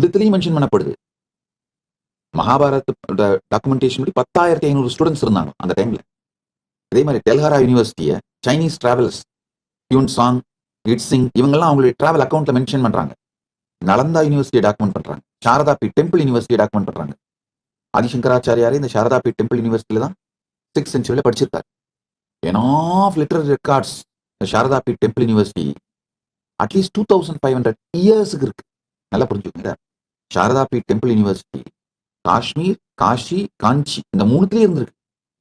இதுலயும் மென்ஷன் பண்ணப்படுது. மகாபாரத் டாக்குமெண்டேஷன் படி 10,500 ஸ்டூடெண்ட்ஸ் இருந்தாங்க அந்த டைம்ல. இதே மாதிரி டெல்ஹாரா யூனிவர்சிட்டியை சைனீஸ் டிராவல்ஸ் யூன் சாங் இட்சிங் இவங்கெல்லாம் அவங்களுடைய டிராவல் அக்கௌண்ட்ல மென்ஷன் பண்றாங்க. நலந்தா யூனிவர்சிட்டியை டாக்குமெண்ட் பண்றாங்க. சாரதா பீட் டெம்பிள் யூனிவர்சிட்டியை டாக்குமெண்ட் பண்றாங்க. ஆதிசங்கராச்சாரியாரே இந்த சாரதா பீட் டெம்பிள் யூனிவர்சிட்டியில தான் 6th சென்ச்சுரியில படிச்சிருக்காரு. enough literary records இந்த Sharada Peeth temple university at least 2500 இயர்ஸுக்கு இருக்கு. நல்லா புரிஞ்சுக்கோங்க. சாரதா பீட் டெம்பிள் யூனிவர்சிட்டி காஷ்மீர், காஷி, காஞ்சி இந்த மூணுத்திலே இருந்திருக்கு.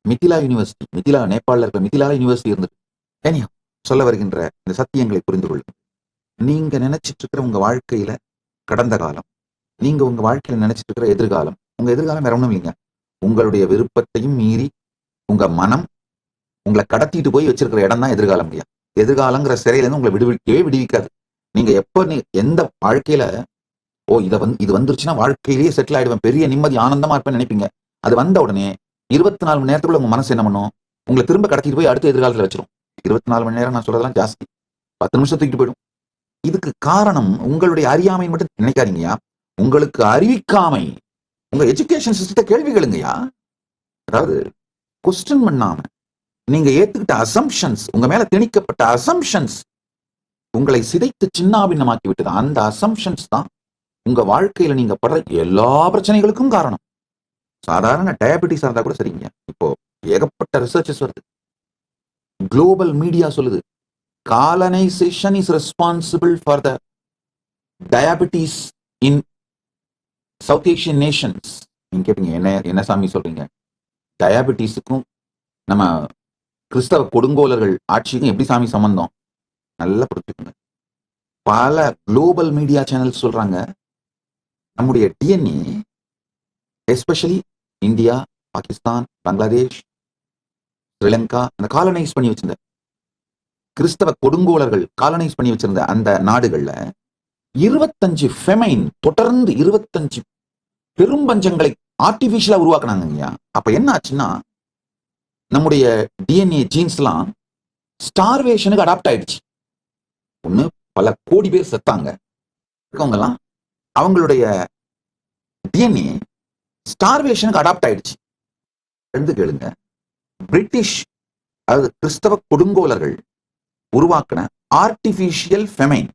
மிதிலா யூனிவர்சிட்டி, மிதிலா நேபாளில் இருக்கிற மிதிலா யூனிவர்சிட்டி இருந்திருக்கு. ஏனியா சொல்ல வருகின்ற இந்த சத்தியங்களை புரிந்து கொள்ளுங்க. நீங்க நினைச்சிட்டு இருக்கிற உங்க வாழ்க்கையில கடந்த காலம், நீங்க உங்க வாழ்க்கையில நினைச்சிட்டு இருக்கிற எதிர்காலம், உங்க எதிர்காலம் வேற ஒண்ணும் இல்லைங்க. உங்களுடைய விருப்பத்தையும் மீறி உங்க மனம் உங்களை கடத்திட்டு போய் வச்சிருக்கிற இடம் தான் எதிர்காலம். இல்லையா? எதிர்காலங்கிற சிறையிலேருந்து உங்களை விடுவிக்காது. நீங்க எப்ப எந்த வாழ்க்கையில இது வந்துருச்சுன்னா வாழ்க்கையிலேயே செட்டில் ஆயிடுவேன், பெரிய நிம்மதி ஆனந்தமா இருப்பேன்னு நினைப்பீங்க. அது வந்த உடனே 24 மணி நேரத்துக்குள்ள உங்க மனசு என்ன பண்ணும்? உங்களை திரும்ப கடத்திட்டு போய் அடுத்த எதிர்காலத்துல வச்சிரும். 24 மணி நேரம் நான் சொல்றதெல்லாம் ஜாஸ்தி, 10 நிமிஷம் தூக்கிட்டு போயிடும். இதுக்கு காரணம் உங்களுடைய அறியாமை மட்டும் நினைக்காதீங்கயா, உங்களுக்கு அறிவிக்காமை. உங்க எஜுகேஷன் சிஸ்டத்தை கேள்விகளுங்கய்யா. அதாவது கொஸ்டின் பண்ணாம நீங்க ஏத்துக்கிட்ட அசம்ஷன்ஸ், உங்க மேல திணிக்கப்பட்ட அசம்ஷன்ஸ் உங்களை சிதைத்து சின்னாபின்னமாக்கி விட்டது. அந்த அசம்ஷன்ஸ் தான் உங்க வாழ்க்கையில நீங்க படுற எல்லா பிரச்சனைகளுக்கும் காரணம். சாதாரண டயபெட்டிஸ் இருந்தா கூட சரிங்க, இப்போ ஏகப்பட்ட ரிசர்ச்சஸ் வருது. குளோபல் மீடியா சொல்லுது colonisation is responsible for the diabetes in South Asian Nations. நீங்க கேட்பீங்க, என்ன சாமி சொல்றீங்க? டயபெட்டிஸுக்கும் நம்ம கிறிஸ்தவ கொடுங்கோலர்கள் ஆட்சிக்கும் எப்படி சாமி சம்பந்தம்? நல்லா புரிஞ்சுக்கோங்க. பல குளோபல் மீடியா சேனல்ஸ் சொல்றாங்க நம்முடைய DNA especially India, Pakistan, Bangladesh, Sri Lanka அந்த காலனைஸ் பண்ணி வச்சிருந்த கிறிஸ்தவ கொடுங்கோலர்கள் காலனைஸ் பண்ணி வச்சிருந்த அந்த நாடுகள்ல 25 ஃபெமைன் தொடர்ந்து 25 பெரும்பஞ்சங்களை ஆர்டிபிஷியலா உருவாக்குனாங்க. அப்ப என்ன ஆச்சுன்னா நம்முடைய டிஎன்ஏ ஜீன்ஸ்லாம் ஸ்டார்வேஷனுக்கு அடாப்ட் ஆயிடுச்சு. ஒண்ணு பல கோடி பேர் செத்தாங்க, இருக்கவங்கலாம் அவங்களுடைய டிஎன்ஏ ஸ்டார்வேஷனுக்கு அடாப்ட் ஆயிடுச்சு. கேளுங்க, பிரிட்டிஷ் அதாவது கிறிஸ்தவ கொடுங்கோலர்கள் உருவாக்கின ஆர்டிபிஷியல் ஃபெமைன்